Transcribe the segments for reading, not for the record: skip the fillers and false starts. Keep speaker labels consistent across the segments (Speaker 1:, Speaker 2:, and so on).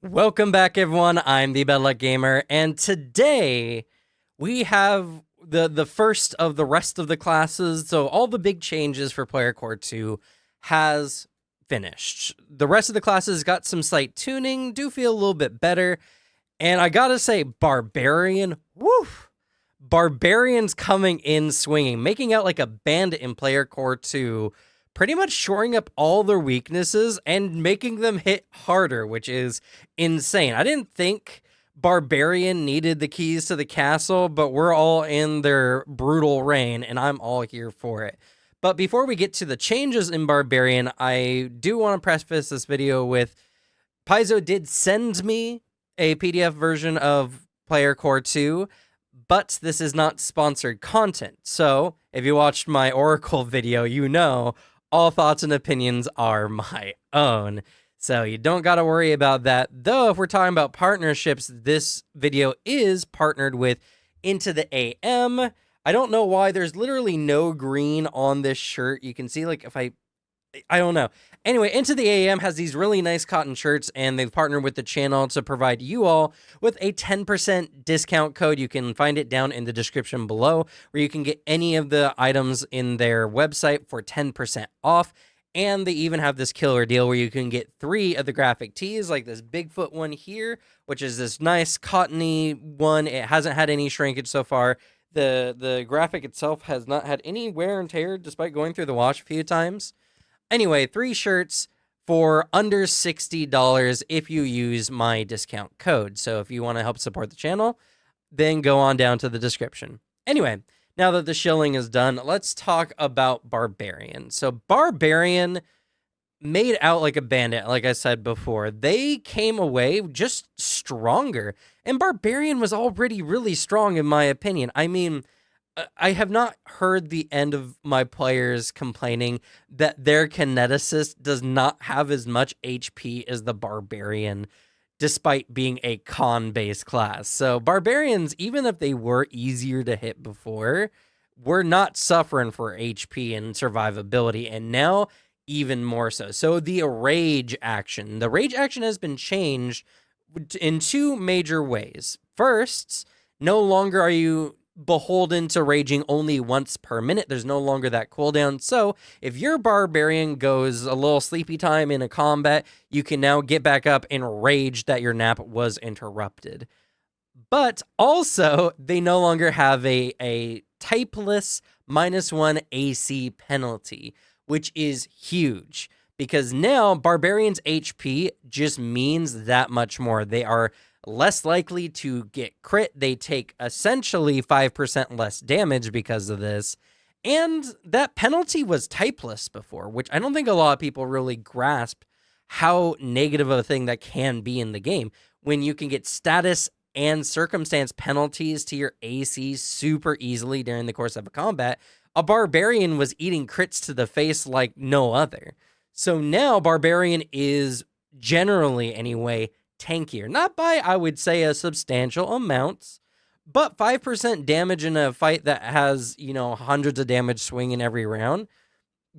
Speaker 1: Welcome back, everyone. I'm the Bad Luck Gamer, and today we have the first of the rest of the classes. So all the big changes for Player Core 2 has finished. The rest of the classes got some slight tuning, do feel a little bit better, and I gotta say, Barbarian, woof! Barbarian's coming in swinging, making out like a bandit in Player Core 2, pretty much shoring up all their weaknesses and making them hit harder, which is insane. I didn't think Barbarian needed the keys to the castle, but we're all in their brutal reign, and I'm all here for it. But before we get to the changes in Barbarian, I do want to preface this video with Paizo did send me a PDF version of Player Core 2, but this is not sponsored content. So if you watched my Oracle video, you know all thoughts and opinions are my own. So you don't got to worry about that. Though, if we're talking about partnerships, this video is partnered with Into the AM. I don't know why there's literally no green on this shirt. You can see, like, if I don't know. Anyway, Into the AM has these really nice cotton shirts, and they've partnered with the channel to provide you all with a 10% discount code. You can find it down in the description below, where you can get any of the items in their website for 10% off. And they even have this killer deal where you can get 3 of the graphic tees, like this Bigfoot one here, which is this nice cottony one. It hasn't had any shrinkage so far. The graphic itself has not had any wear and tear, despite going through the wash a few times. Anyway, 3 shirts for under $60 if you use my discount code. So if you want to help support the channel, then go on down to the description. Anyway, now that the shilling is done, let's talk about Barbarian. So Barbarian made out like a bandit, like I said before. They came away just stronger, and Barbarian was already really strong in my opinion. I mean, I have not heard the end of my players complaining that their kineticist does not have as much HP as the Barbarian, despite being a con-based class. So Barbarians, even if they were easier to hit before, were not suffering for HP and survivability, and now even more so. So the rage action has been changed in 2 major ways. First, no longer are you beholden to raging only once per minute. There's no longer that cooldown. So if your Barbarian goes a little sleepy time in a combat, you can now get back up and rage that your nap was interrupted. But also, they no longer have a typeless -1 AC penalty, which is huge, because now Barbarian's HP just means that much more. They are less likely to get crit. They take essentially 5% less damage because of this. And that penalty was typeless before, which I don't think a lot of people really grasp how negative of a thing that can be in the game. When you can get status and circumstance penalties to your AC super easily during the course of a combat, a Barbarian was eating crits to the face like no other. So now Barbarian is generally, anyway, tankier. Not by, I would say, a substantial amount, but 5% damage in a fight that has, hundreds of damage swinging every round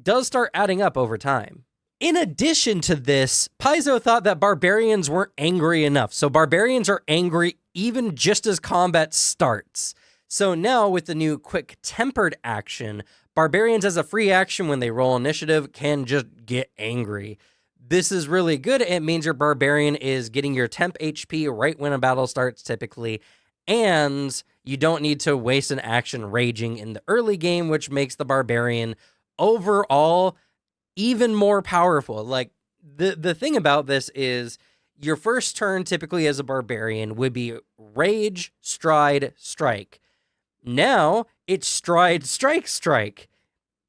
Speaker 1: does start adding up over time. In addition to this, Paizo thought that Barbarians weren't angry enough. So Barbarians are angry even just as combat starts. So now with the new quick tempered action, Barbarians as a free action when they roll initiative can just get angry. This is really good. It means your Barbarian is getting your temp HP right when a battle starts typically, and you don't need to waste an action raging in the early game, which makes the Barbarian overall even more powerful. Like, the thing about this is your first turn typically as a Barbarian would be rage, stride, strike. Now it's stride, strike, strike.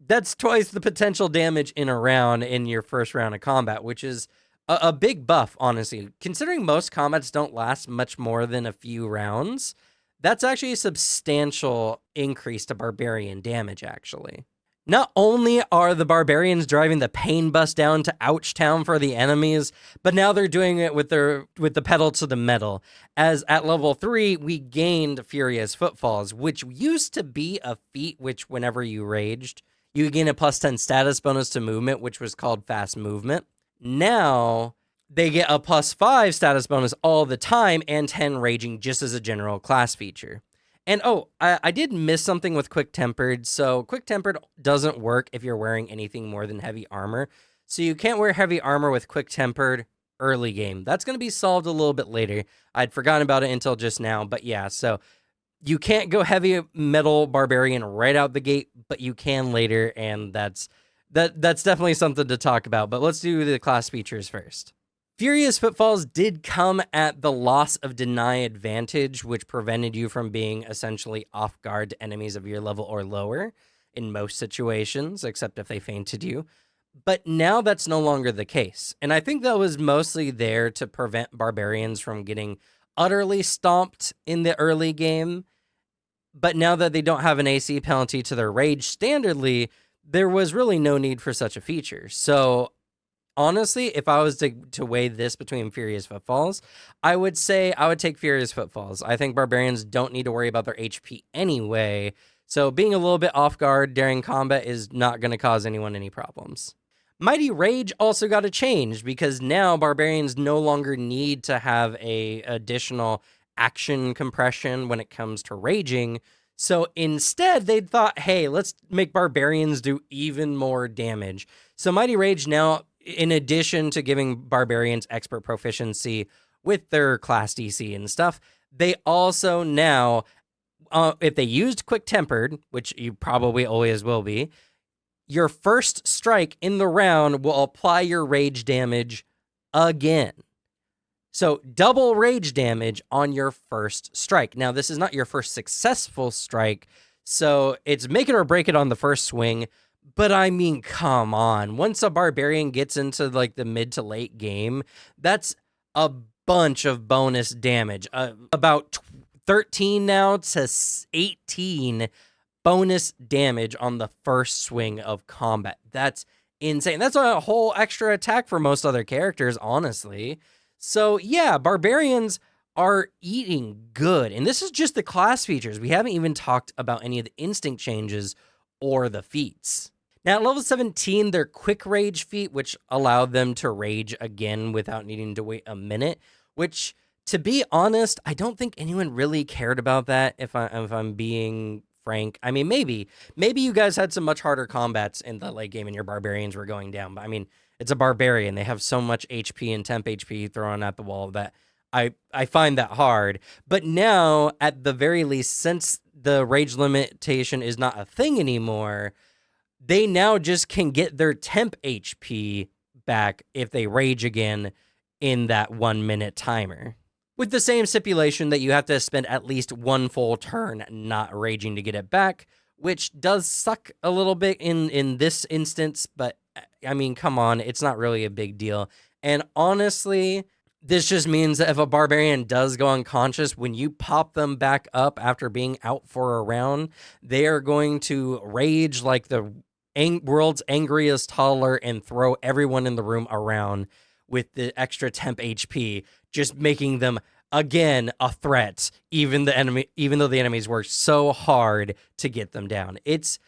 Speaker 1: That's twice the potential damage in a round in your first round of combat, which is a big buff, honestly. Considering most combats don't last much more than a few rounds, that's actually a substantial increase to Barbarian damage, actually. Not only are the Barbarians driving the pain bus down to Ouch Town for the enemies, but now they're doing it with the pedal to the metal. As at level 3, we gained Furious Footfalls, which used to be a feat which whenever you raged, you gain a +10 status bonus to movement, which was called fast movement. Now they get a +5 status bonus all the time and 10 raging just as a general class feature. And oh, I did miss something with Quick Tempered. So Quick Tempered doesn't work if you're wearing anything more than heavy armor. So you can't wear heavy armor with Quick Tempered early game. That's going to be solved a little bit later. I'd forgotten about it until just now. But yeah, so you can't go heavy metal barbarian right out the gate, but you can later. And that's definitely something to talk about. But let's do the class features first. Furious Footfalls did come at the loss of Deny Advantage, which prevented you from being essentially off guard to enemies of your level or lower in most situations, except if they feinted you. But now that's no longer the case. And I think that was mostly there to prevent barbarians from getting utterly stomped in the early game. But now that they don't have an AC penalty to their rage standardly, there was really no need for such a feature. So honestly, if I was to weigh this between Furious Footfalls, I would say I would take Furious Footfalls. I think barbarians don't need to worry about their HP anyway, so being a little bit off guard during combat is not going to cause anyone any problems. Mighty Rage also got a change because now barbarians no longer need to have a additional action compression when it comes to raging. So instead, they thought, hey, let's make barbarians do even more damage. So Mighty Rage now, in addition to giving barbarians expert proficiency with their class DC and stuff, they also now, if they used Quick Tempered, which you probably always will be, your first strike in the round will apply your rage damage again. So double rage damage on your first strike. Now, this is not your first successful strike, so it's make it or break it on the first swing. But I mean, come on. Once a barbarian gets into like the mid to late game, that's a bunch of bonus damage. About 13 now to 18 bonus damage on the first swing of combat. That's insane. That's a whole extra attack for most other characters, honestly. So yeah, barbarians are eating good. And this is just the class features. We haven't even talked about any of the instinct changes or the feats. Now, at level 17, their Quick Rage feat, which allowed them to rage again without needing to wait a minute, which, to be honest, I don't think anyone really cared about that, if I'm being frank. I mean, maybe you guys had some much harder combats in the late game and your barbarians were going down, but I mean, it's a barbarian. They have so much HP and temp HP thrown at the wall that I find that hard. But now, at the very least, since the rage limitation is not a thing anymore, they now just can get their temp HP back if they rage again in that 1 minute timer. With the same stipulation that you have to spend at least one full turn not raging to get it back, which does suck a little bit in this instance, but I mean, come on, it's not really a big deal. And honestly, this just means that if a barbarian does go unconscious, when you pop them back up after being out for a round, they are going to rage like the world's angriest toddler and throw everyone in the room around with the extra temp HP, just making them again a threat, even though the enemies worked so hard to get them down. It's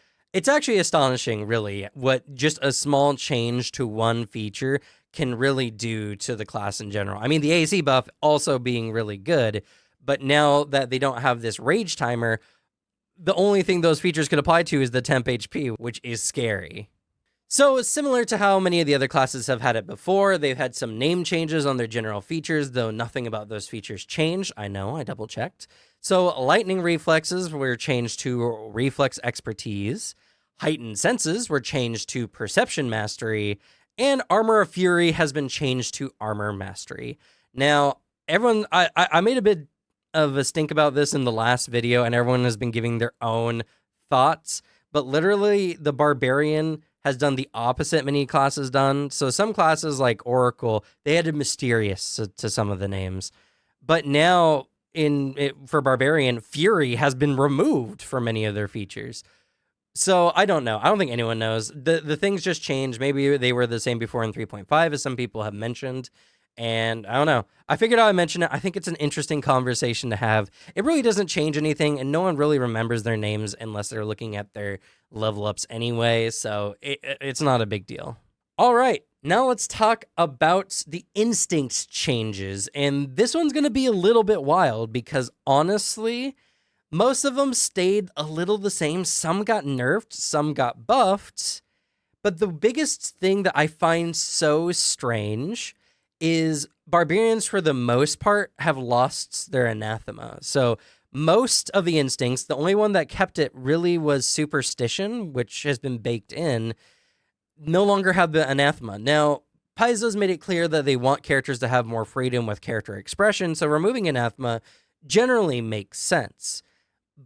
Speaker 1: actually astonishing, really, what just a small change to one feature can really do to the class in general. I mean, the AC buff also being really good, but now that they don't have this rage timer, the only thing those features could apply to is the temp HP, which is scary. So similar to how many of the other classes have had it before, they've had some name changes on their general features, though nothing about those features changed. I know, I double checked. So lightning reflexes were changed to reflex expertise. Heightened senses were changed to perception mastery. And Armor of Fury has been changed to armor mastery. Now, everyone, I made a bit of a stink about this in the last video, and everyone has been giving their own thoughts, but literally the Barbarian has done the opposite many classes done. So some classes like Oracle, they added Mysterious to some of the names, but now for Barbarian, Fury has been removed from many of their features. So I don't know. I don't think anyone knows. The things just changed. Maybe they were the same before in 3.5, as some people have mentioned. And I don't know. I figured I'd mention it. I think it's an interesting conversation to have. It really doesn't change anything, and no one really remembers their names unless they're looking at their level ups anyway. So it's not a big deal. All right. Now let's talk about the instincts changes. And this one's going to be a little bit wild because honestly, most of them stayed a little the same. Some got nerfed, some got buffed. But the biggest thing that I find so strange is barbarians, for the most part, have lost their anathema. So most of the instincts, the only one that kept it really was superstition, which has been baked in, no longer have the anathema. Now, Paizo's made it clear that they want characters to have more freedom with character expression, so removing anathema generally makes sense.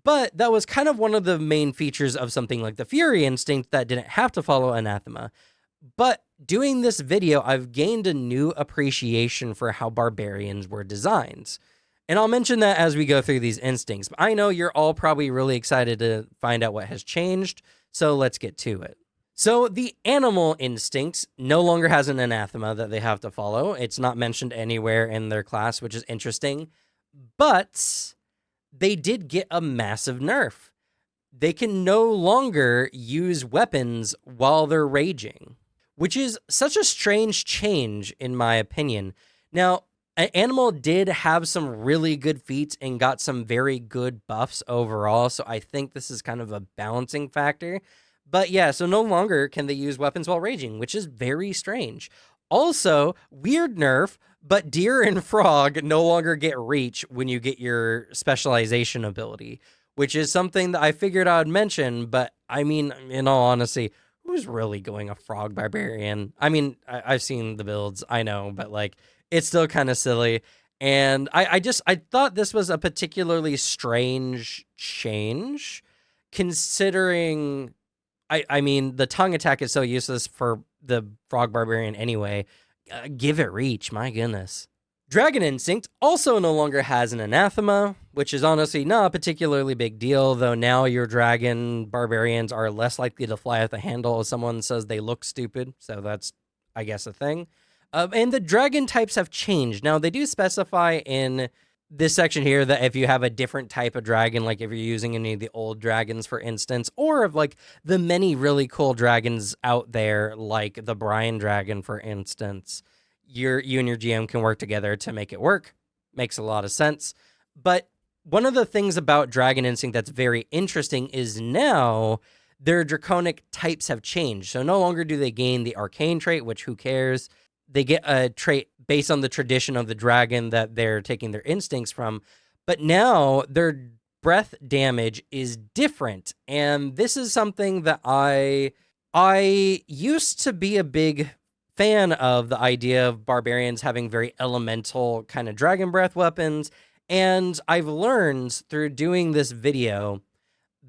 Speaker 1: But that was kind of one of the main features of something like the Fury Instinct that didn't have to follow anathema. But doing this video, I've gained a new appreciation for how barbarians were designed. And I'll mention that as we go through these instincts. But I know you're all probably really excited to find out what has changed, so let's get to it. So the animal instinct no longer has an anathema that they have to follow. It's not mentioned anywhere in their class, which is interesting. But they did get a massive nerf. They can no longer use weapons while they're raging, which is such a strange change in my opinion. Now, Animal did have some really good feats and got some very good buffs overall, so I think this is kind of a balancing factor. But yeah, so no longer can they use weapons while raging, which is very strange. Also, weird nerf, but Deer and Frog no longer get reach when you get your specialization ability, which is something that I figured I would mention, but I mean, in all honesty, who's really going a Frog Barbarian? I mean, I've seen the builds, I know, but like, it's still kind of silly. And I thought this was a particularly strange change, considering I mean, the tongue attack is so useless for the Frog Barbarian anyway. Give it reach, my goodness. Dragon Instinct also no longer has an anathema, which is honestly not a particularly big deal, though now your dragon barbarians are less likely to fly at the handle if someone says they look stupid, so that's, I guess, a thing. And the dragon types have changed. Now, they do specify in this section here that if you have a different type of dragon, like if you're using any of the old dragons, for instance, or of like the many really cool dragons out there, like the Brian dragon, for instance, you and your GM can work together to make it work. Makes a lot of sense. But one of the things about Dragon Instinct that's very interesting is now their draconic types have changed. So no longer do they gain the arcane trait, which who cares? They get a trait based on the tradition of the dragon that they're taking their instincts from. But now their breath damage is different. And this is something that I used to be a big fan of, the idea of barbarians having very elemental kind of dragon breath weapons. And I've learned through doing this video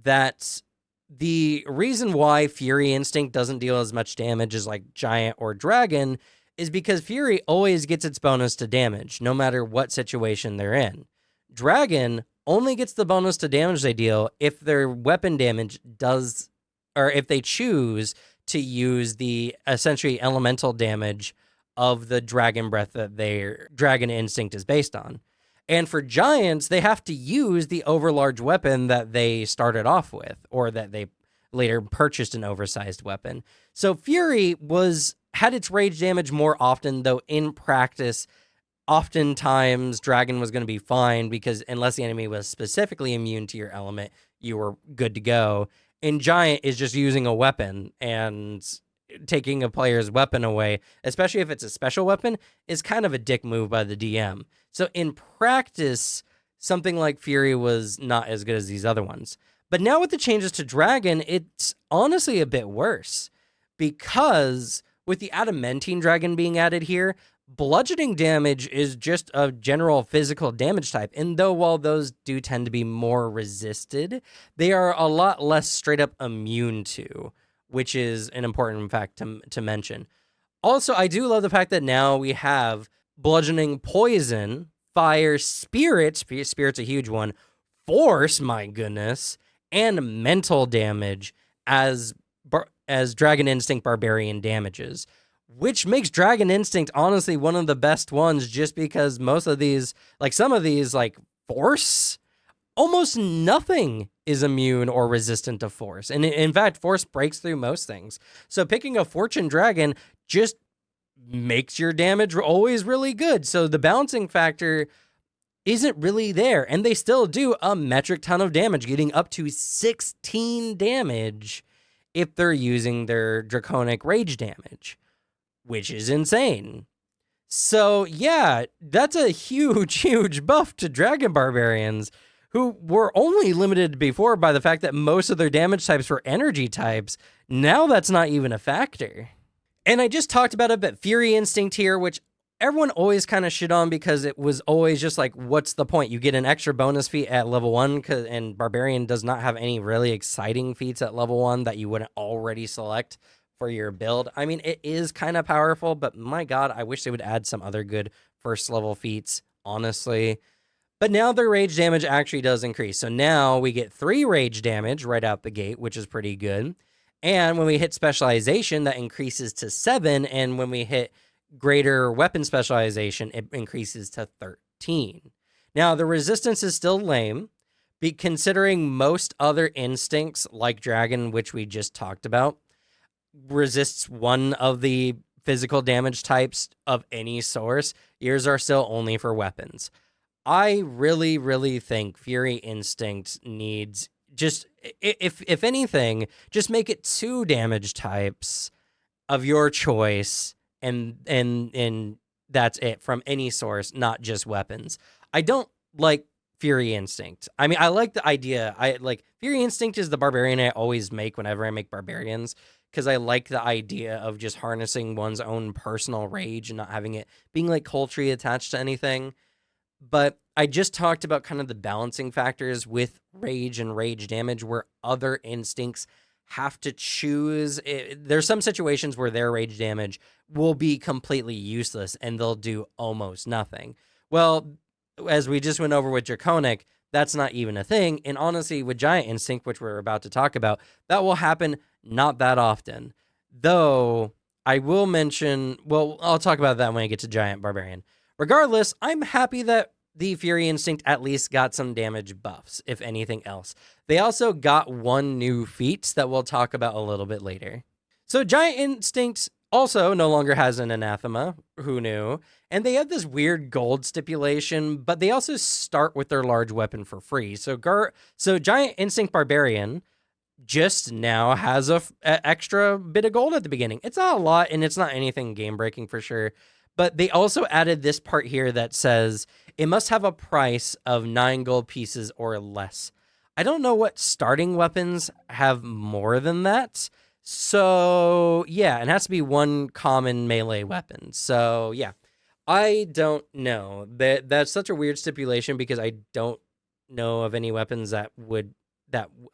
Speaker 1: that the reason why Fury Instinct doesn't deal as much damage as like Giant or Dragon is because Fury always gets its bonus to damage, no matter what situation they're in. Dragon only gets the bonus to damage they deal if their weapon damage does, or if they choose to use the essentially elemental damage of the dragon breath that their Dragon Instinct is based on. And for giants, they have to use the overlarge weapon that they started off with, or that they later purchased an oversized weapon. So Fury had its rage damage more often, though in practice, oftentimes Dragon was going to be fine because unless the enemy was specifically immune to your element, you were good to go. And Giant is just using a weapon, and taking a player's weapon away, especially if it's a special weapon, is kind of a dick move by the DM. So in practice, something like Fury was not as good as these other ones. But now with the changes to Dragon, it's honestly a bit worse, because with the Adamantine Dragon being added here, bludgeoning damage is just a general physical damage type. And though while those do tend to be more resisted, they are a lot less straight up immune to, which is an important fact to mention. Also, I do love the fact that now we have bludgeoning, poison, fire, spirit's a huge one, force, my goodness, and mental damage as Dragon Instinct Barbarian damages, which makes Dragon Instinct honestly one of the best ones, just because most of these, like some of these, like force, almost nothing is immune or resistant to force. And in fact, force breaks through most things. So picking a Fortune Dragon just makes your damage always really good. So the balancing factor isn't really there. And they still do a metric ton of damage, getting up to 16 damage if they're using their draconic rage damage, which is insane. So yeah, that's a huge, huge buff to Dragon Barbarians, who were only limited before by the fact that most of their damage types were energy types. Now that's not even a factor. And I just talked about it, but Fury Instinct here, which everyone always kind of shit on because it was always just like, what's the point? You get an extra bonus feat at level 1, and Barbarian does not have any really exciting feats at level 1 that you wouldn't already select for your build. I mean, it is kind of powerful, but my god, I wish they would add some other good first level feats, honestly. But now their rage damage actually does increase. So now we get 3 rage damage right out the gate, which is pretty good. And when we hit specialization, that increases to 7. And when we hit greater weapon specialization, it increases to 13. Now, the resistance is still lame, considering most other instincts, like Dragon, which we just talked about, resists one of the physical damage types of any source. Yours are still only for weapons. I really, really think Fury Instinct needs just, if anything, just make it 2 damage types of your choice, and that's it from any source, not just weapons. I don't like Fury Instinct. I mean, I like the idea. I like Fury Instinct is the Barbarian I always make whenever I make Barbarians, because I like the idea of just harnessing one's own personal rage and not having it being like culture attached to anything. But I just talked about kind of the balancing factors with rage and rage damage where other instincts have to choose. There's some situations where their rage damage will be completely useless and they'll do almost nothing. Well, as we just went over with Draconic, that's not even a thing. And honestly, with Giant Instinct, which we're about to talk about, that will happen not that often. Though, I will mention, well, I'll talk about that when I get to Giant Barbarian. Regardless, I'm happy that the Fury Instinct at least got some damage buffs, if anything else. They also got 1 new feat that we'll talk about a little bit later. So Giant Instinct also no longer has an anathema, who knew? And they have this weird gold stipulation, but they also start with their large weapon for free. So Giant Instinct Barbarian just now has a extra bit of gold at the beginning. It's not a lot, and it's not anything game-breaking for sure. But they also added this part here that says it must have a price of 9 gold pieces or less. I don't know what starting weapons have more than that. So, yeah, it has to be 1 common melee weapon. So, yeah, I don't know. That's such a weird stipulation because I don't know of any weapons that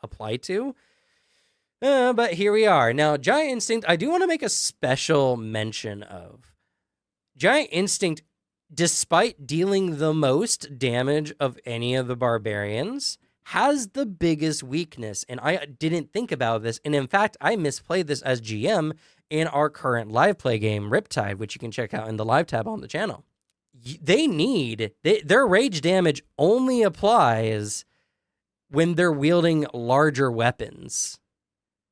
Speaker 1: apply to. But here we are. Now, Giant Instinct, I do want to make a special mention of. Giant Instinct, despite dealing the most damage of any of the barbarians, has the biggest weakness. And I didn't think about this. And in fact, I misplayed this as GM in our current live play game, Riptide, which you can check out in the live tab on the channel. Their rage damage only applies when they're wielding larger weapons.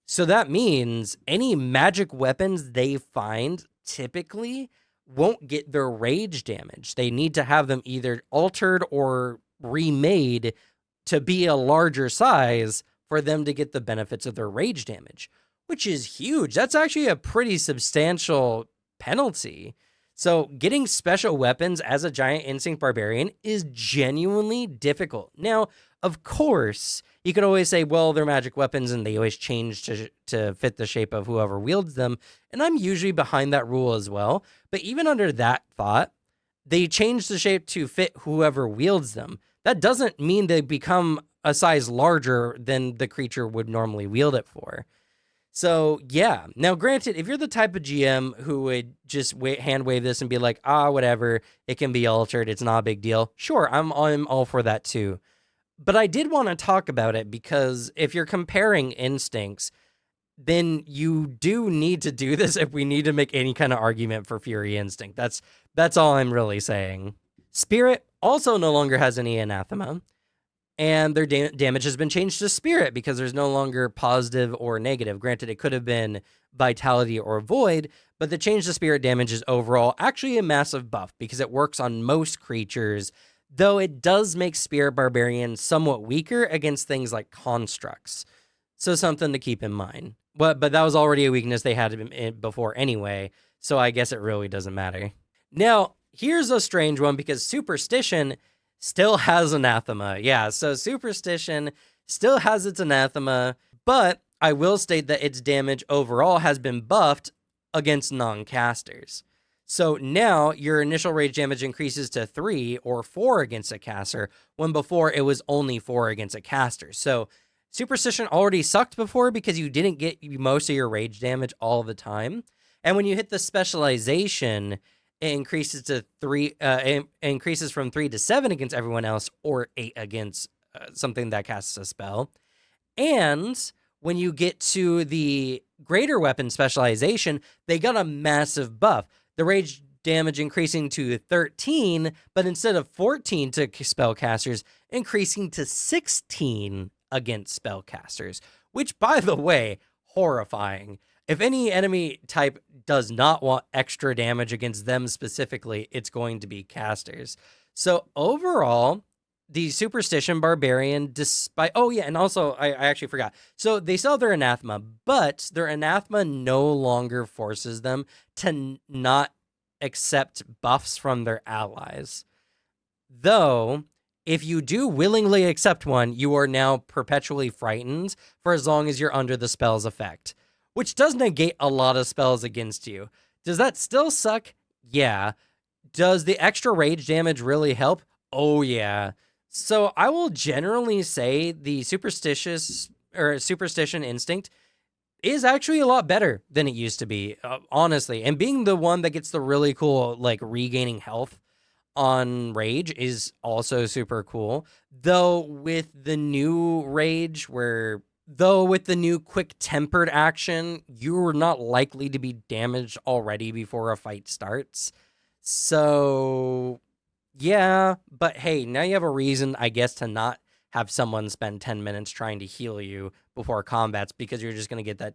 Speaker 1: So that means any magic weapons they find typically won't get their rage damage. They need to have them either altered or remade to be a larger size for them to get the benefits of their rage damage, which is huge. That's actually a pretty substantial penalty. So getting special weapons as a Giant Instinct Barbarian is genuinely difficult. Now, of course, you could always say, well, they're magic weapons and they always change to fit the shape of whoever wields them. And I'm usually behind that rule as well. But even under that thought, they change the shape to fit whoever wields them. That doesn't mean they become a size larger than the creature would normally wield it for. So, yeah. Now, granted, if you're the type of GM who would just hand wave this and be like, whatever, it can be altered, it's not a big deal. Sure, I'm all for that too. But I did want to talk about it because if you're comparing instincts, then you do need to do this if we need to make any kind of argument for Fury Instinct. That's all I'm really saying. Spirit also no longer has any anathema. and their damage has been changed to spirit because there's no longer positive or negative. Granted, it could have been vitality or void, but the change to spirit damage is overall actually a massive buff because it works on most creatures, though it does make Spirit Barbarian somewhat weaker against things like constructs. So something to keep in mind. But that was already a weakness they had before anyway, so I guess it really doesn't matter. Now, here's a strange one because Superstition still has Anathema. Yeah, so Superstition still has its Anathema, but I will state that its damage overall has been buffed against non-casters. So now your initial rage damage increases to 3 or 4 against a caster, when before it was only 4 against a caster. So Superstition already sucked before because you didn't get most of your rage damage all the time. And when you hit the specialization, it increases to 3. It increases from 3 to 7 against everyone else, or 8 against something that casts a spell. And when you get to the greater weapon specialization, they got a massive buff. The rage damage increasing to 13, but instead of 14 to spellcasters, increasing to 16 against spellcasters, which, by the way, horrifying. If any enemy type does not want extra damage against them specifically, it's going to be casters. So overall, the Superstition Barbarian, despite... Oh, yeah, and also, I actually forgot. So they still have their Anathema, but their Anathema no longer forces them to not accept buffs from their allies. Though, if you do willingly accept one, you are now perpetually frightened for as long as you're under the spell's effect, which does negate a lot of spells against you. Does that still suck? Yeah. Does the extra rage damage really help? Oh, yeah. So I will generally say the Superstition Instinct is actually a lot better than it used to be, honestly. And being the one that gets the really cool, like, regaining health on rage is also super cool. Though with the new quick tempered action, you're not likely to be damaged already before a fight starts. So yeah, but hey, now you have a reason, I guess, to not have someone spend 10 minutes trying to heal you before combats because you're just going to get that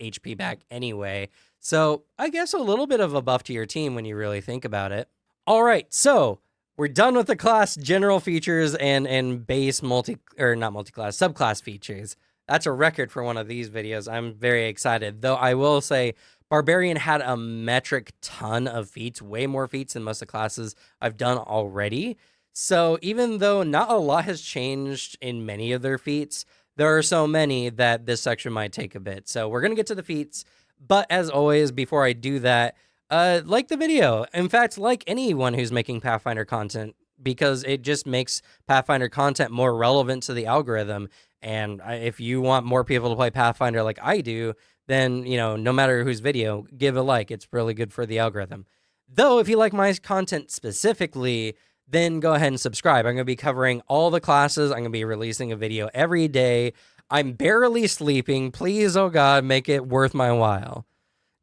Speaker 1: HP back anyway. So I guess a little bit of a buff to your team when you really think about it. All right, so we're done with the class general features and base subclass features. That's a record for one of these videos. I'm very excited, though I will say Barbarian had a metric ton of feats, way more feats than most of the classes I've done already. So even though not a lot has changed in many of their feats, there are so many that this section might take a bit. So we're going to get to the feats, but as always, before I do that, like the video. In fact, like anyone who's making Pathfinder content, because it just makes Pathfinder content more relevant to the algorithm. And if you want more people to play Pathfinder like I do, then, no matter whose video, give a like. It's really good for the algorithm. Though, if you like my content specifically, then go ahead and subscribe. I'm going to be covering all the classes. I'm going to be releasing a video every day. I'm barely sleeping. Please, oh God, make it worth my while.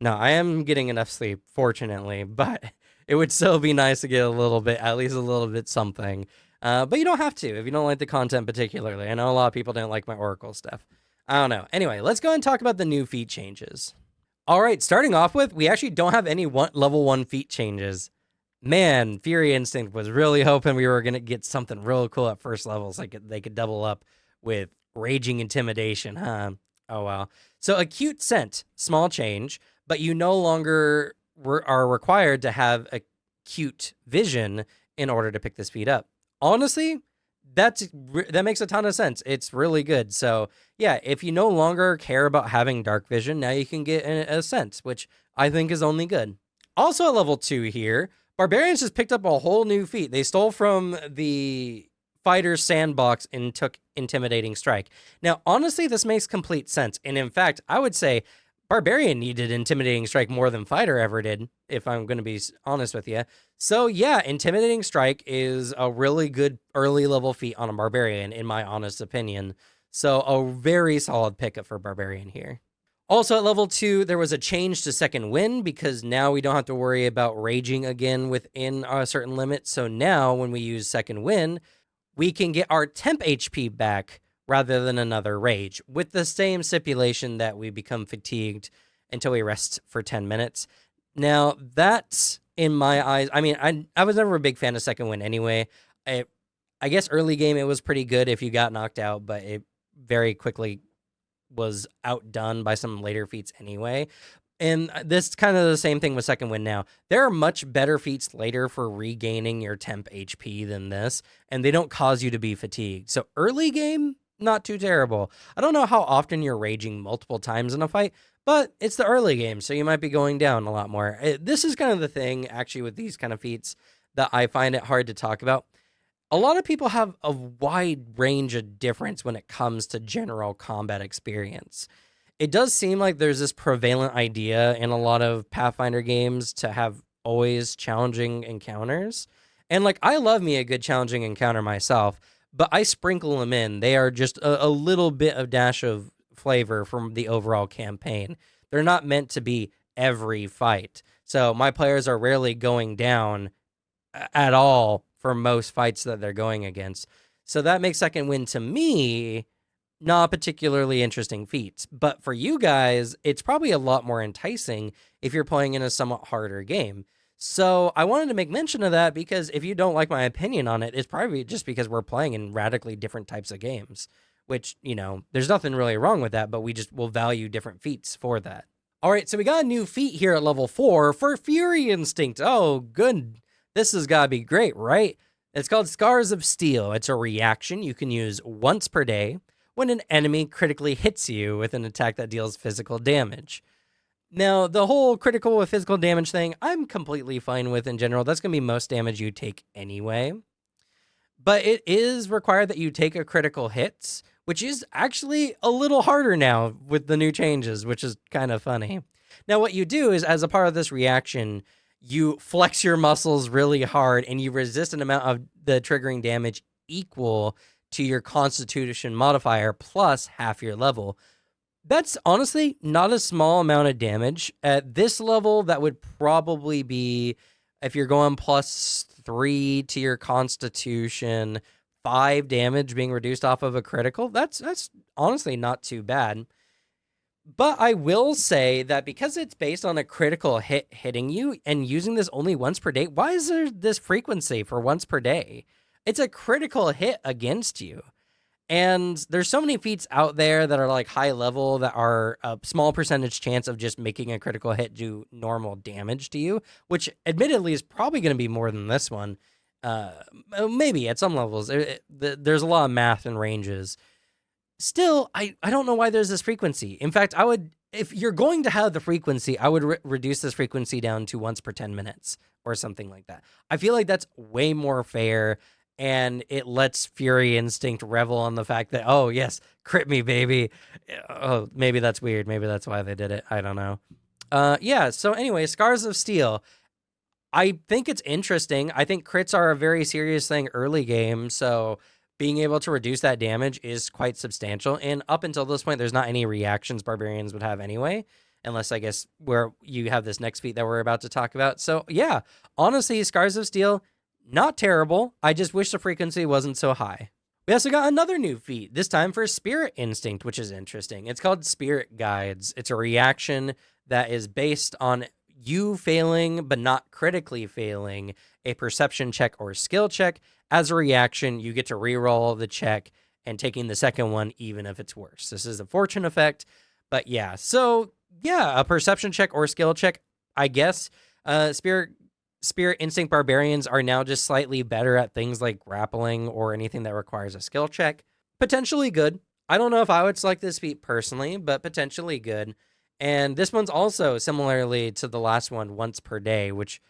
Speaker 1: No, I am getting enough sleep, fortunately, but it would still be nice to get at least a little bit something. But you don't have to if you don't like the content particularly. I know a lot of people don't like my Oracle stuff. I don't know. Anyway, let's go ahead and talk about the new feat changes. All right, starting off with, we actually don't have any level 1 feat changes. Man, Fury Instinct was really hoping we were going to get something real cool at first levels. Like they could double up with Raging Intimidation, huh? Oh, well. So Acute Scent, small change, but you no longer are required to have Acute Vision in order to pick this feat up. Honestly, that makes a ton of sense. It's really good. So yeah, if you no longer care about having dark vision, now you can get a sense, which I think is only good. Also at level 2 here, Barbarians just picked up a whole new feat. They stole from the Fighter's Sandbox and took Intimidating Strike. Now, honestly, this makes complete sense. And in fact, I would say Barbarian needed Intimidating Strike more than Fighter ever did, if I'm going to be honest with you. So yeah, Intimidating Strike is a really good early level feat on a Barbarian, in my honest opinion. So a very solid pickup for Barbarian here. Also at level 2, there was a change to Second Wind because now we don't have to worry about raging again within a certain limit. So now when we use Second Wind, we can get our temp HP back rather than another rage, with the same stipulation that we become fatigued until we rest for 10 minutes. Now, that's, in my eyes, I mean, I was never a big fan of Second Wind anyway. I guess early game it was pretty good if you got knocked out, but it very quickly was outdone by some later feats anyway. And this kind of the same thing with Second Wind now. There are much better feats later for regaining your temp HP than this, and they don't cause you to be fatigued. So early game, not too terrible. I don't know how often you're raging multiple times in a fight, but it's the early game, so you might be going down a lot more. This is kind of the thing, actually, with these kind of feats that I find it hard to talk about. A lot of people have a wide range of difference when it comes to general combat experience. It does seem like there's this prevalent idea in a lot of Pathfinder games to have always challenging encounters. And like, I love me a good challenging encounter myself, but I sprinkle them in. They are just a little bit of dash of flavor from the overall campaign. They're not meant to be every fight. So my players are rarely going down at all for most fights that they're going against. So that makes Second Wind to me not particularly interesting feats. But for you guys, it's probably a lot more enticing if you're playing in a somewhat harder game. So I wanted to make mention of that because if you don't like my opinion on it, it's probably just because we're playing in radically different types of games, which, you know, there's nothing really wrong with that, but we just will value different feats for that. All right, so we got a new feat here at level 4 for Fury Instinct. Oh, good. This has got to be great, right? It's called Scars of Steel. It's a reaction you can use once per day when an enemy critically hits you with an attack that deals physical damage. Now, the whole critical with physical damage thing, I'm completely fine with in general. That's going to be most damage you take anyway. But it is required that you take a critical hit, which is actually a little harder now with the new changes, which is kind of funny. Now, what you do is, as a part of this reaction, you flex your muscles really hard and you resist an amount of the triggering damage equal to your Constitution modifier plus half your level. That's honestly not a small amount of damage. At this level, that would probably be, if you're going +3 to your Constitution, 5 damage being reduced off of a critical. That's honestly not too bad. But I will say that because it's based on a critical hit hitting you and using this only once per day, why is there this frequency for once per day? It's a critical hit against you. And there's so many feats out there that are like high level that are a small percentage chance of just making a critical hit do normal damage to you, which admittedly is probably going to be more than this one. Maybe at some levels. There's a lot of math and ranges. Still, I don't know why there's this frequency. In fact, I would, if you're going to have the frequency, I would reduce this frequency down to once per 10 minutes or something like that. I feel like that's way more fair. And it lets Fury Instinct revel on the fact that, oh, yes, crit me, baby. Oh, maybe that's weird. Maybe that's why they did it. I don't know. Yeah, so anyway, Scars of Steel. I think it's interesting. I think crits are a very serious thing early game, so being able to reduce that damage is quite substantial. And up until this point, there's not any reactions Barbarians would have anyway, unless I guess where you have this next feat that we're about to talk about. So yeah, honestly, Scars of Steel, not terrible. I just wish the frequency wasn't so high. We also got another new feat, this time for Spirit Instinct, which is interesting. It's called Spirit Guides. It's a reaction that is based on you failing, but not critically failing, a perception check or skill check. As a reaction, you get to reroll the check and taking the second one, even if it's worse. This is a fortune effect, but yeah. So yeah, a perception check or skill check, I guess. Spirit Instinct Barbarians are now just slightly better at things like grappling or anything that requires a skill check. Potentially good. I don't know if I would select this feat personally, but potentially good. And this one's also similarly to the last one, once per day, which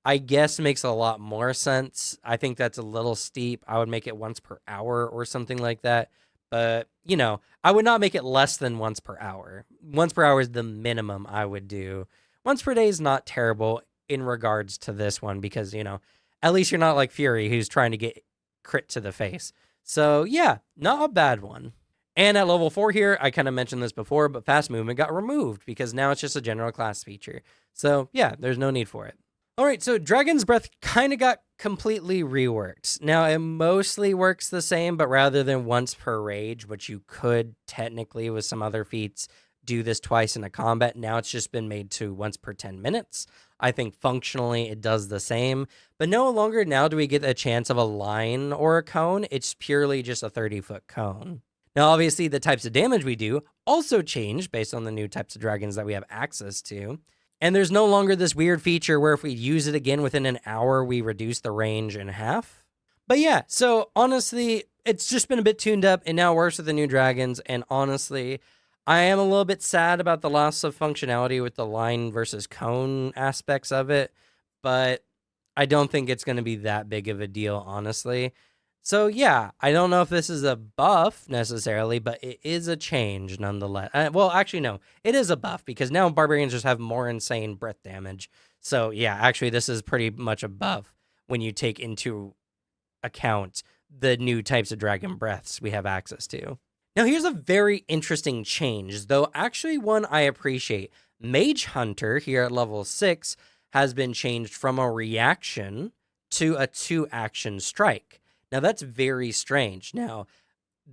Speaker 1: I guess makes a lot more sense. I think that's a little steep. I would make it once per hour or something like that. But, you know, I would not make it less than once per hour. Once per hour is the minimum I would do. Once per day is not terrible in regards to this one because, you know, at least you're not like Fury who's trying to get crit to the face. So yeah, not a bad one. And at level 4 here, I kind of mentioned this before, but fast movement got removed because now it's just a general class feature. So yeah, there's no need for it. All right, so Dragon's Breath kind of got completely reworked. Now, it mostly works the same, but rather than once per rage, which you could technically with some other feats do this twice in a combat, now it's just been made to once per 10 minutes. I think functionally it does the same, but no longer now do we get a chance of a line or a cone. It's purely just a 30-foot cone. Now, obviously, the types of damage we do also change based on the new types of dragons that we have access to. And there's no longer this weird feature where if we use it again within an hour, we reduce the range in half. But yeah, so honestly, it's just been a bit tuned up and now works with the new dragons. And honestly, I am a little bit sad about the loss of functionality with the line versus cone aspects of it. But I don't think it's going to be that big of a deal, honestly. So yeah, I don't know if this is a buff necessarily, but it is a change nonetheless. Well, actually, no, it is a buff because now Barbarians just have more insane breath damage. So yeah, actually, this is pretty much a buff when you take into account the new types of dragon breaths we have access to. Now, here's a very interesting change, though actually one I appreciate. Mage Hunter here at level 6 has been changed from a reaction to a 2-action strike. Now, that's very strange. Now,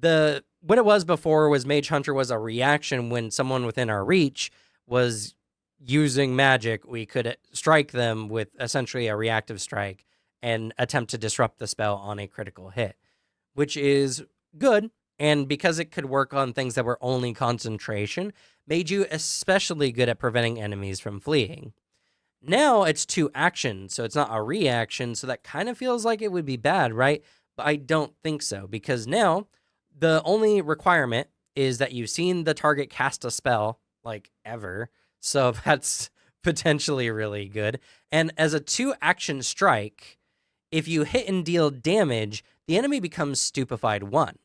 Speaker 1: what it was before was Mage Hunter was a reaction when someone within our reach was using magic. We could strike them with essentially a reactive strike and attempt to disrupt the spell on a critical hit, which is good. And because it could work on things that were only concentration, made you especially good at preventing enemies from fleeing. Now it's 2 actions, so it's not a reaction, so that kind of feels like it would be bad, right? But I don't think so, because now the only requirement is that you've seen the target cast a spell, like, ever. So that's potentially really good. And as a 2-action strike, if you hit and deal damage, the enemy becomes stupefied 1.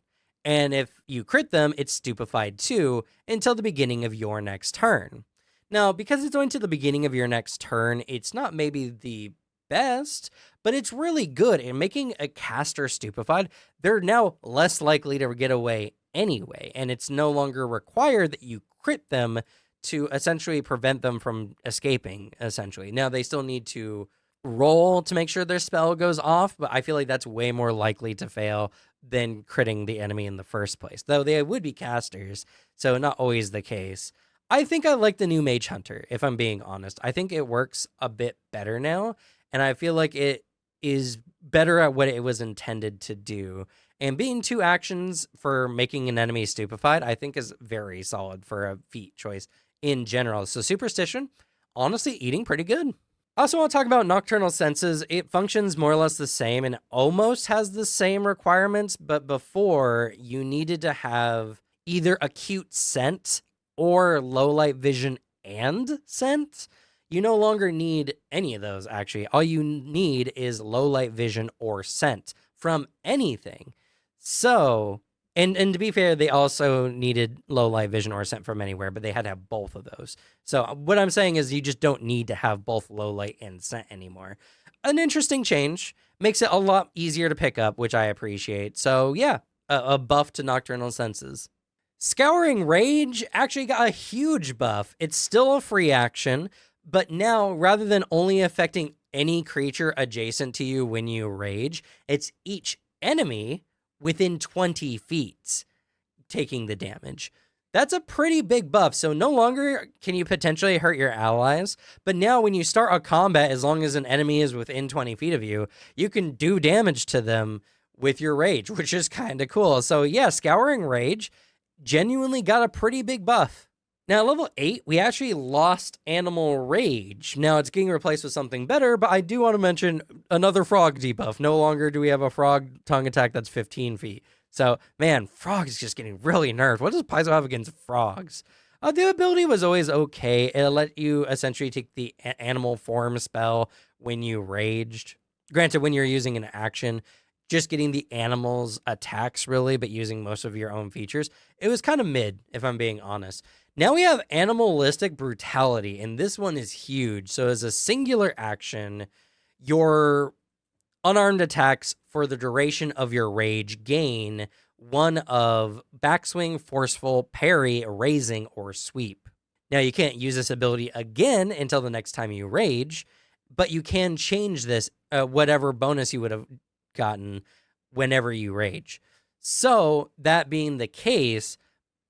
Speaker 1: And if you crit them, it's stupefied 2 until the beginning of your next turn. Now, because it's going to the beginning of your next turn, it's not maybe the best, but it's really good in making a caster stupefied. They're now less likely to get away anyway, and it's no longer required that you crit them to essentially prevent them from escaping, essentially. Now, they still need to roll to make sure their spell goes off, but I feel like that's way more likely to fail than critting the enemy in the first place, though they would be casters, so not always the case. I think I like the new Mage Hunter, if I'm being honest. I think it works a bit better now, and I feel like it is better at what it was intended to do. And being 2 actions for making an enemy stupefied, I think is very solid for a feat choice in general. So Superstition, honestly, eating pretty good. I also want to talk about Nocturnal Senses. It functions more or less the same and almost has the same requirements, but before, you needed to have either acute scent or low light vision and scent. You no longer need any of those, actually. All you need is low light vision or scent from anything. So, and to be fair, they also needed low light vision or scent from anywhere, but they had to have both of those. So what I'm saying is you just don't need to have both low light and scent anymore. An interesting change. Makes it a lot easier to pick up, which I appreciate. So yeah, a buff to Nocturnal Senses. Scouring Rage actually got a huge buff. It's still a free action, but now rather than only affecting any creature adjacent to you when you rage, it's each enemy within 20 feet taking the damage. That's a pretty big buff. So no longer can you potentially hurt your allies, but now when you start a combat, as long as an enemy is within 20 feet of you, you can do damage to them with your rage, which is kind of cool. So yeah, Scouring Rage genuinely got a pretty big buff. Now, level 8, we actually lost Animal Rage. Now, it's getting replaced with something better, but I do want to mention another frog debuff. No longer do we have a frog tongue attack that's 15 feet. So, man, frog is just getting really nerfed. What does Paizo have against frogs? The ability was always okay. It let you essentially take the animal form spell when you raged. Granted, when you're using an action, just getting the animal's attacks, really, but using most of your own features. It was kind of mid, if I'm being honest. Now we have Animalistic Brutality, and this one is huge. So as a singular action, your unarmed attacks for the duration of your rage gain one of backswing, forceful, parry, raising, or sweep. Now you can't use this ability again until the next time you rage, but you can change this, whatever bonus you would have gotten whenever you rage. So, that being the case,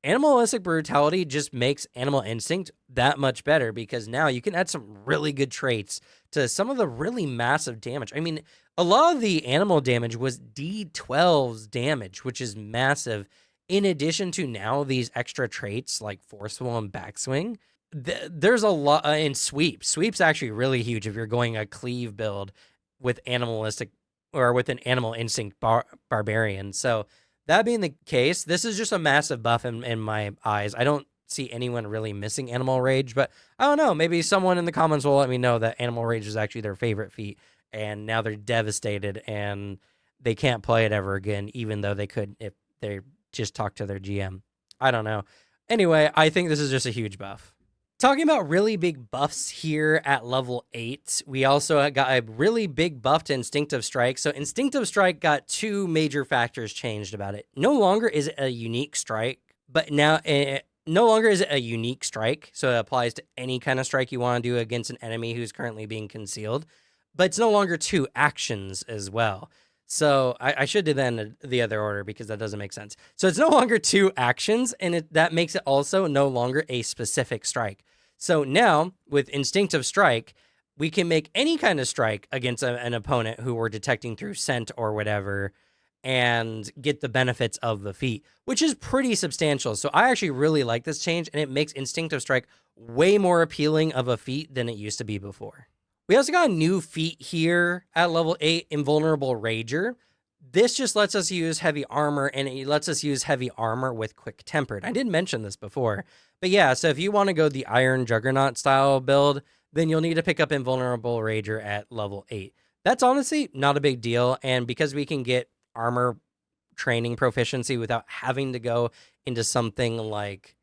Speaker 1: animalistic brutality just makes animal instinct that much better, because now you can add some really good traits to some of the really massive damage. I mean, a lot of the animal damage was D12's damage, which is massive. In addition to now these extra traits like forceful and backswing, there's a lot in sweep. Sweep's actually really huge if you're going a cleave build with animalistic or with an animal instinct barbarian. So that being the case, this is just a massive buff in my eyes. I don't see anyone really missing Animal Rage, but I don't know. Maybe someone in the comments will let me know that Animal Rage is actually their favorite feat, and now they're devastated and they can't play it ever again, even though they could if they just talk to their GM. I don't know. Anyway, I think this is just a huge buff. Talking about really big buffs here at level 8, we also got a really big buff to Instinctive Strike. So Instinctive Strike got 2 major factors changed about it. No longer is it a unique strike, but now no longer is it a unique strike. So it applies to any kind of strike you want to do against an enemy who's currently being concealed. But it's no longer 2 actions as well. So I should do that in the other order because that doesn't make sense. So it's no longer 2 actions, and that makes it also no longer a specific strike. So now, with Instinctive Strike, we can make any kind of strike against an opponent who we're detecting through scent or whatever and get the benefits of the feat, which is pretty substantial. So I actually really like this change, and it makes Instinctive Strike way more appealing of a feat than it used to be before. We also got a new feat here at level 8, Invulnerable Rager. This just lets us use heavy armor, and it lets us use heavy armor with Quick Tempered. I did mention this before. But yeah, so if you want to go the Iron Juggernaut style build, then you'll need to pick up Invulnerable Rager at level 8. That's honestly not a big deal, and because we can get armor training proficiency without having to go into something like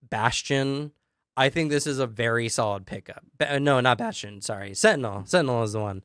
Speaker 1: Bastion, I think this is a very solid pickup. No, not Bastion, sorry. Sentinel. Sentinel is the one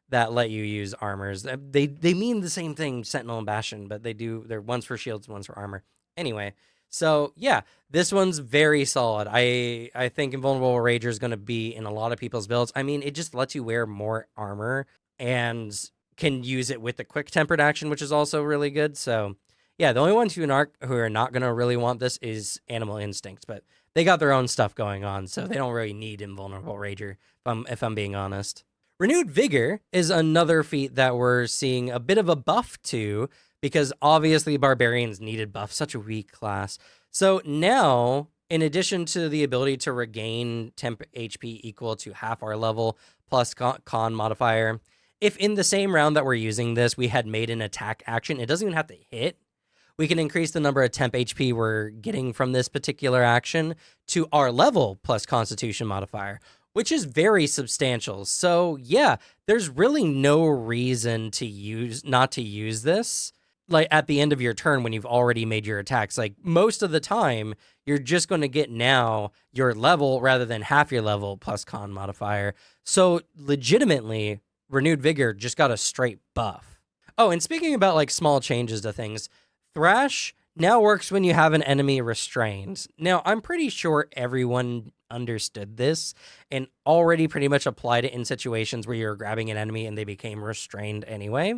Speaker 1: that let you use armors. They mean the same thing, Sentinel and Bastion, but they're one's for shields, one's for armor. Anyway, so yeah, this one's very solid. I think Invulnerable Rager is going to be in a lot of people's builds. I mean, it just lets you wear more armor and can use it with the Quick Tempered action, which is also really good. So yeah, the only ones who are not going to really want this is Animal Instinct, but they got their own stuff going on, so they don't really need Invulnerable Rager, if I'm being honest. Renewed Vigor is another feat that we're seeing a bit of a buff to, because obviously Barbarians needed buff, such a weak class. So now, in addition to the ability to regain temp HP equal to half our level plus con modifier, if in the same round that we're using this, we had made an attack action, it doesn't even have to hit. We can increase the number of temp HP we're getting from this particular action to our level plus constitution modifier, which is very substantial. So yeah, there's really no reason to not to use this like at the end of your turn when you've already made your attacks. Like most of the time, you're just going to get now your level rather than half your level plus con modifier. So legitimately, Renewed Vigor just got a straight buff. Oh, and speaking about like small changes to things, Thrash now works when you have an enemy restrained. Now, I'm pretty sure everyone understood this and already pretty much applied it in situations where you're grabbing an enemy and they became restrained anyway.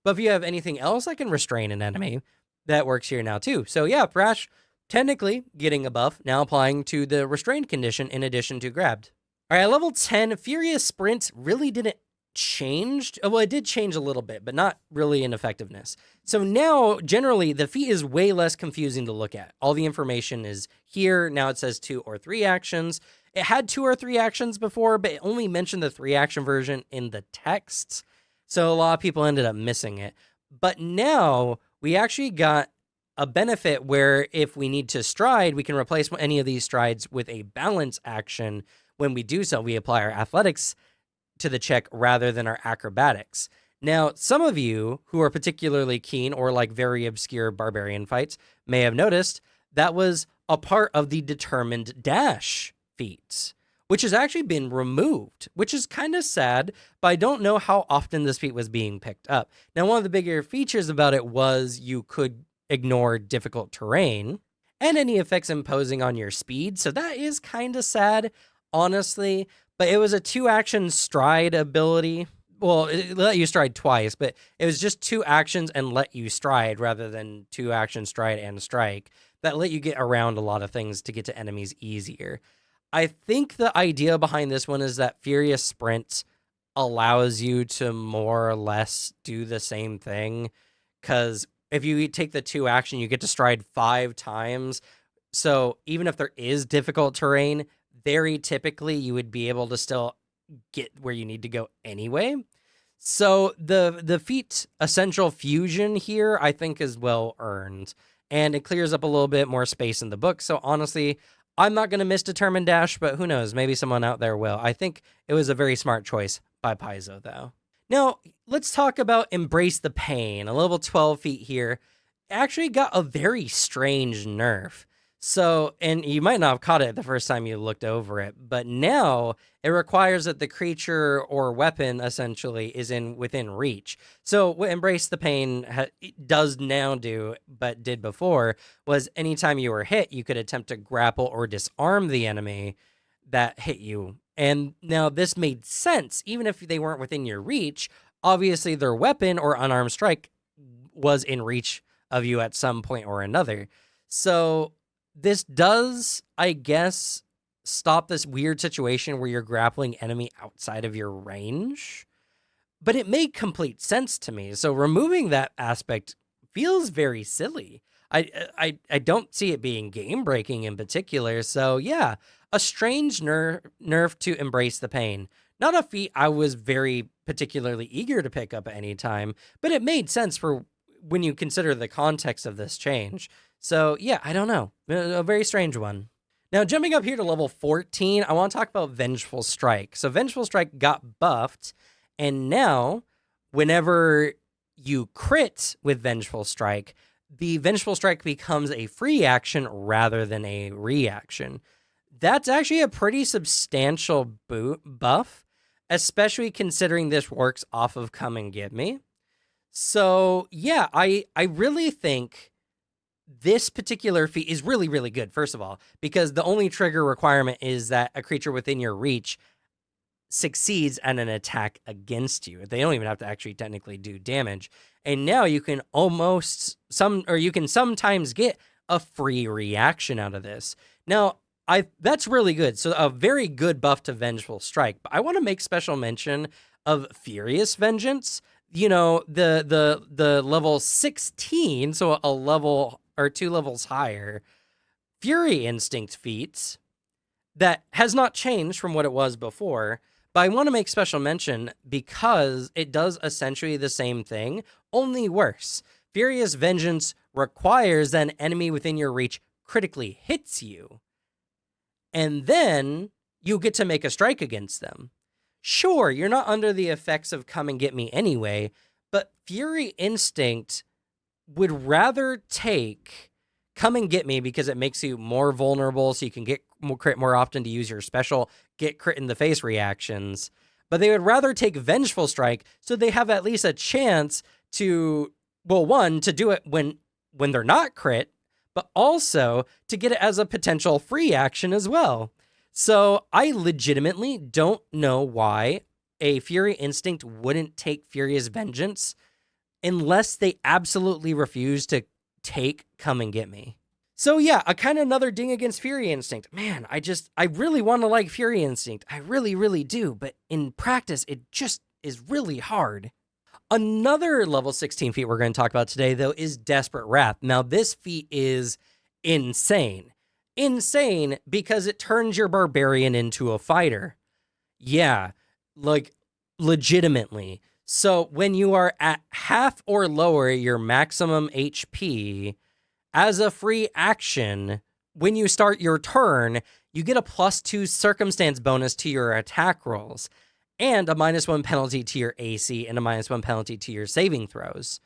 Speaker 1: But if you have anything else that can restrain an enemy, that works here now too. So yeah, Thrash technically getting a buff, now applying to the restrained condition in addition to grabbed. All right, level 10, Furious Sprint really didn't change. Well, it did change a little bit, but not really in effectiveness. So now, generally, the feat is way less confusing to look at. All the information is here. Now it says 2 or 3 actions. It had 2 or 3 actions before, but it only mentioned the 3 action version in the text. So a lot of people ended up missing it. But now we actually got a benefit where if we need to stride, we can replace any of these strides with a balance action. When we do so, we apply our athletics to the check rather than our acrobatics. Now, some of you who are particularly keen or like very obscure barbarian fights may have noticed that was a part of the determined dash feat, which has actually been removed, which is kind of sad, but I don't know how often this feat was being picked up. Now, one of the bigger features about it was you could ignore difficult terrain and any effects imposing on your speed, so that is kind of sad, honestly, but it was a 2-action stride ability. Well, it let you stride twice, but it was just 2 actions and let you stride rather than 2-action stride and strike. That let you get around a lot of things to get to enemies easier. I think the idea behind this one is that Furious Sprint allows you to more or less do the same thing. Because if you take the 2 action, you get to stride 5 times. So even if there is difficult terrain, very typically you would be able to still get where you need to go anyway. So the feat Essential Fusion here, I think, is well earned. And it clears up a little bit more space in the book. So honestly, I'm not going to miss Determined Dash, but who knows? Maybe someone out there will. I think it was a very smart choice by Paizo, though. Now, let's talk about Embrace the Pain. A level 12 feat here actually got a very strange nerf. So, and you might not have caught it the first time you looked over it, but now it requires that the creature or weapon essentially is within reach. So what Embrace the Pain does now do, but did before, was anytime you were hit, you could attempt to grapple or disarm the enemy that hit you. And now this made sense, even if they weren't within your reach. Obviously, their weapon or unarmed strike was in reach of you at some point or another. So this does, I guess, stop this weird situation where you're grappling enemy outside of your range. But it made complete sense to me. So removing that aspect feels very silly. I don't see it being game breaking in particular. So yeah, a strange nerf to Embrace the Pain. Not a feat I was very particularly eager to pick up at any time, but it made sense for when you consider the context of this change. So yeah, I don't know. A very strange one. Now, jumping up here to level 14, I want to talk about Vengeful Strike. So Vengeful Strike got buffed, and now whenever you crit with Vengeful Strike, the Vengeful Strike becomes a free action rather than a reaction. That's actually a pretty substantial buff, especially considering this works off of Come and Get Me. So yeah, I really think this particular feat is really, really good, first of all, because the only trigger requirement is that a creature within your reach succeeds at an attack against you. They don't even have to actually technically do damage. And now you can you can sometimes get a free reaction out of this. Now, that's really good. So a very good buff to Vengeful Strike. But I want to make special mention of Furious Vengeance. You know, the level 16, so a level or 2 levels higher, Fury Instinct feats that has not changed from what it was before. But I want to make special mention because it does essentially the same thing, only worse. Furious Vengeance requires that an enemy within your reach critically hits you, and then you get to make a strike against them. Sure, you're not under the effects of Come and Get Me anyway, but Fury Instinct would rather take Come and Get Me because it makes you more vulnerable, so you can get crit more often to use your special get crit in the face reactions. But they would rather take Vengeful Strike so they have at least a chance to, well, one, to do it when they're not crit, but also to get it as a potential free action as well. So I legitimately don't know why a Fury Instinct wouldn't take Furious Vengeance unless they absolutely refuse to take Come and Get Me. So yeah, a kind of another ding against Fury Instinct. Man, I really want to like Fury Instinct. I really, really do. But in practice, it just is really hard. Another level 16 feat we're going to talk about today, though, is Desperate Wrath. Now, this feat is insane. Insane because it turns your Barbarian into a fighter. Yeah, like legitimately. So when you are at half or lower your maximum HP, as a free action, when you start your turn, you get a +2 circumstance bonus to your attack rolls, and a -1 penalty to your AC, and a -1 penalty to your saving throws.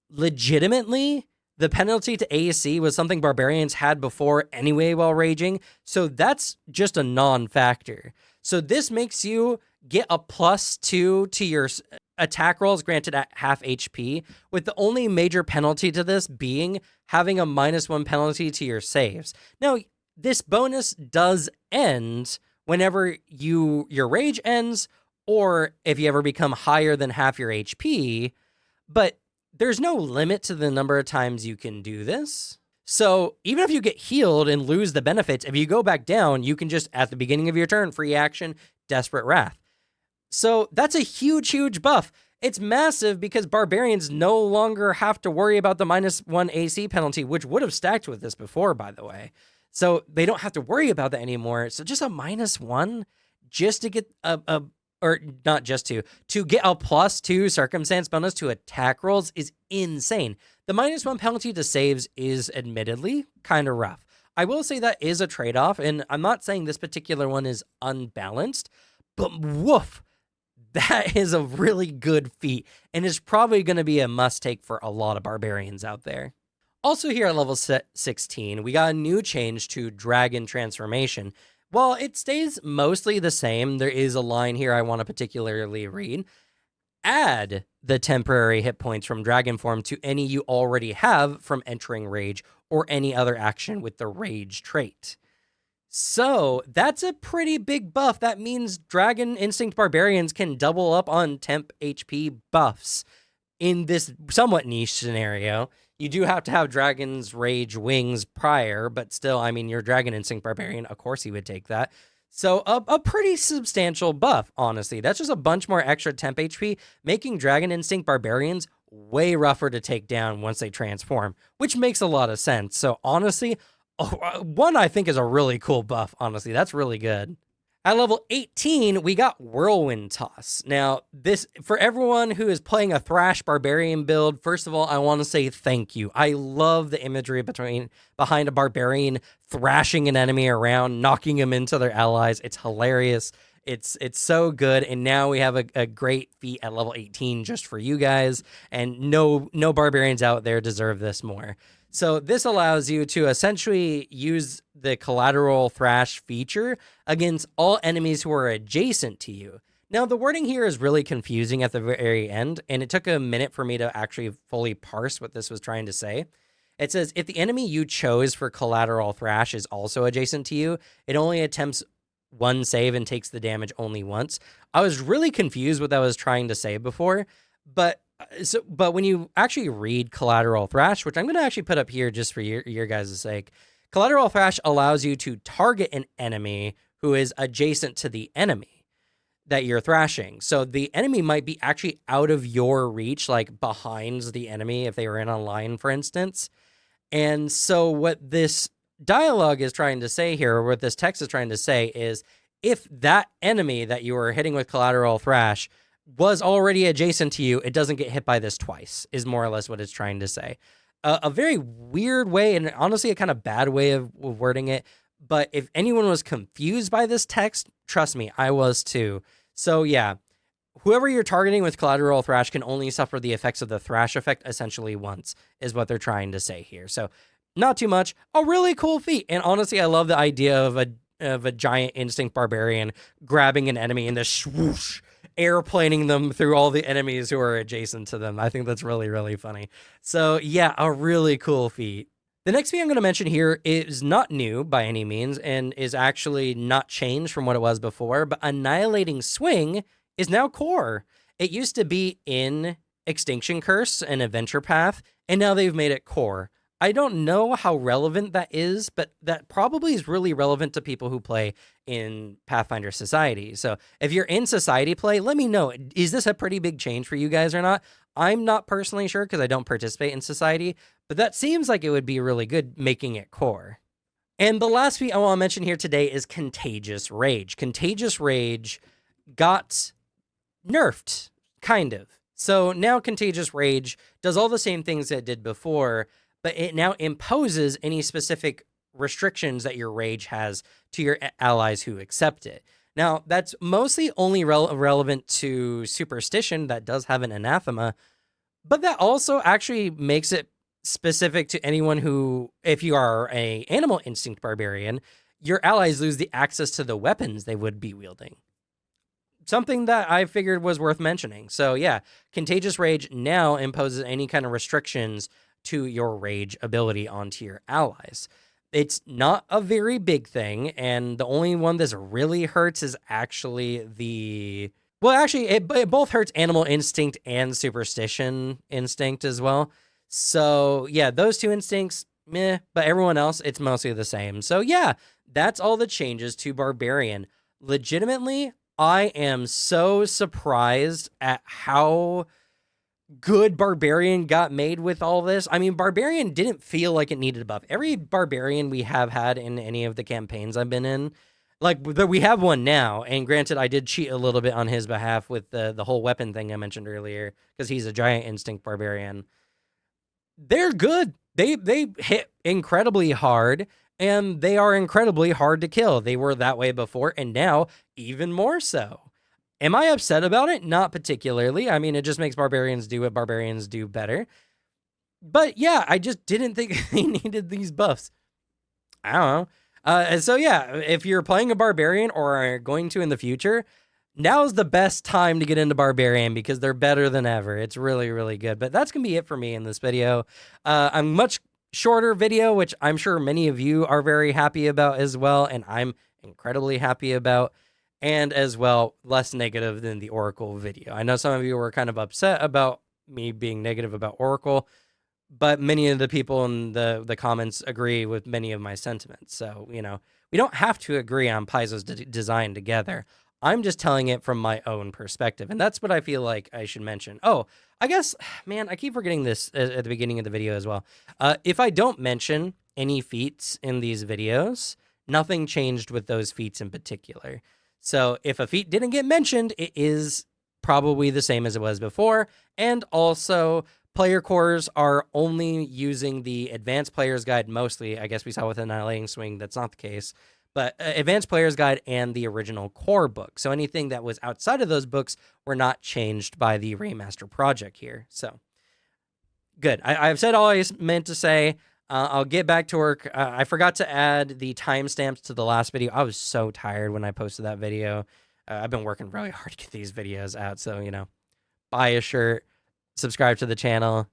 Speaker 1: Legitimately, the penalty to AC was something Barbarians had before anyway while raging, so that's just a non-factor. So this makes you get a +2 to your attack rolls granted at half HP, with the only major penalty to this being having a -1 penalty to your saves. Now, this bonus does end whenever your rage ends, or if you ever become higher than half your HP, but there's no limit to the number of times you can do this. So even if you get healed and lose the benefits, if you go back down, you can just, at the beginning of your turn, free action, Desperate Wrath. So that's a huge, huge buff. It's massive because Barbarians no longer have to worry about the -1 AC penalty, which would have stacked with this before, by the way. So they don't have to worry about that anymore. So just a -1 just to get or not just to get a +2 circumstance bonus to attack rolls is insane. The -1 penalty to saves is admittedly kind of rough. I will say that is a trade-off, and I'm not saying this particular one is unbalanced, but woof, that is a really good feat, and is probably going to be a must-take for a lot of Barbarians out there. Also here at level 16, we got a new change to Dragon Transformation. While it stays mostly the same, there is a line here I want to particularly read. Add the temporary hit points from Dragon Form to any you already have from entering Rage or any other action with the Rage trait. So that's a pretty big buff. That means Dragon Instinct Barbarians can double up on temp HP buffs in this somewhat niche scenario. You do have to have Dragon's Rage wings prior, but still, I mean, your Dragon Instinct Barbarian, of course he would take that. So a pretty substantial buff, honestly. That's just a bunch more extra temp HP, making Dragon Instinct Barbarians way rougher to take down once they transform, which makes a lot of sense. So honestly, one I think is a really cool buff, honestly. That's really good. At level 18, we got Whirlwind Toss. Now, this, for everyone who is playing a Thrash Barbarian build, first of all, I want to say thank you. I love the imagery behind a Barbarian thrashing an enemy around, knocking them into their allies. It's hilarious. It's so good, and now we have a great feat at level 18 just for you guys, and no Barbarians out there deserve this more. So this allows you to essentially use the collateral thrash feature against all enemies who are adjacent to you. Now, the wording here is really confusing at the very end, and it took a minute for me to actually fully parse what this was trying to say. It says, if the enemy you chose for collateral thrash is also adjacent to you, it only attempts one save and takes the damage only once. I was really confused what that was trying to say before, but when you actually read Collateral Thrash, which I'm going to actually put up here just for your guys' sake, Collateral Thrash allows you to target an enemy who is adjacent to the enemy that you're thrashing. So the enemy might be actually out of your reach, like behind the enemy if they were in a line, for instance. And so what this dialogue is trying to say here, or what this text is trying to say, is if that enemy that you were hitting with Collateral Thrash was already adjacent to you, it doesn't get hit by this twice, is more or less what it's trying to say. A very weird way, and honestly a kind of bad way of wording it, but if anyone was confused by this text, trust me, I was too. So yeah, whoever you're targeting with Collateral Thrash can only suffer the effects of the Thrash effect essentially once, is what they're trying to say here. So not too much, a really cool feat, and honestly, I love the idea of a giant Instinct Barbarian grabbing an enemy and the swoosh, airplaning them through all the enemies who are adjacent to them. I think that's really, really funny. So yeah, a really cool feat. The next feat I'm going to mention here is not new by any means and is actually not changed from what it was before, but Annihilating Swing is now core. It used to be in Extinction Curse and Adventure Path, and now they've made it core. I don't know how relevant that is, but that probably is really relevant to people who play in Pathfinder Society. So if you're in Society play, let me know. Is this a pretty big change for you guys or not? I'm not personally sure because I don't participate in Society, but that seems like it would be really good making it core. And the last feat I want to mention here today is Contagious Rage. Contagious Rage got nerfed, kind of. So now Contagious Rage does all the same things that it did before, but it now imposes any specific restrictions that your rage has to your allies who accept it. Now, that's mostly only relevant to Superstition that does have an anathema, but that also actually makes it specific to anyone who, if you are a Animal Instinct Barbarian, your allies lose the access to the weapons they would be wielding. Something that I figured was worth mentioning. So yeah, Contagious Rage now imposes any kind of restrictions to your rage ability onto your allies. It's not a very big thing, and the only one that really hurts is actually it both hurts animal instinct and superstition instinct as well. So yeah, those two instincts, meh, but everyone else, it's mostly the same. So yeah, that's all the changes to Barbarian. Legitimately, I am so surprised at how good Barbarian got made with all this. I mean, Barbarian didn't feel like it needed a buff. Every Barbarian we have had in any of the campaigns I've been in, like we have one now, and granted, I did cheat a little bit on his behalf with the whole weapon thing I mentioned earlier, because he's a giant instinct barbarian. They're good. They hit incredibly hard, and they are incredibly hard to kill. They were that way before, and now even more so. Am I upset about it? Not particularly. I mean, it just makes barbarians do what barbarians do better. But yeah, I just didn't think they needed these buffs. I don't know. And so yeah, if you're playing a barbarian or are going to in the future, now's the best time to get into Barbarian because they're better than ever. It's really, really good. But that's going to be it for me in this video. A much shorter video, which I'm sure many of you are very happy about as well, and I'm incredibly happy about, and as well, less negative than the Oracle video. I know some of you were kind of upset about me being negative about Oracle, but many of the people in the comments agree with many of my sentiments. So, you know, we don't have to agree on Paizo's design together. I'm just telling it from my own perspective, and that's what I feel like I should mention. Oh, I guess, man, I keep forgetting this at the beginning of the video as well. If I don't mention any feats in these videos, nothing changed with those feats in particular. So if a feat didn't get mentioned, it is probably the same as it was before, and also player cores are only using the advanced player's guide mostly. I guess we saw with Annihilating Swing, that's not the case. But advanced player's guide and the original core book. So anything that was outside of those books were not changed by the remaster project here. So good. I've said all I meant to say. I'll get back to work. I forgot to add the timestamps to the last video. I was so tired when I posted that video. I've been working really hard to get these videos out. So, you know, buy a shirt, subscribe to the channel.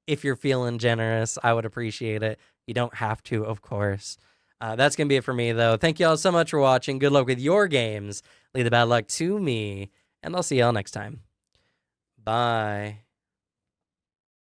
Speaker 1: If you're feeling generous, I would appreciate it. You don't have to, of course. That's going to be it for me, though. Thank you all so much for watching. Good luck with your games. Leave the bad luck to me, and I'll see y'all next time. Bye.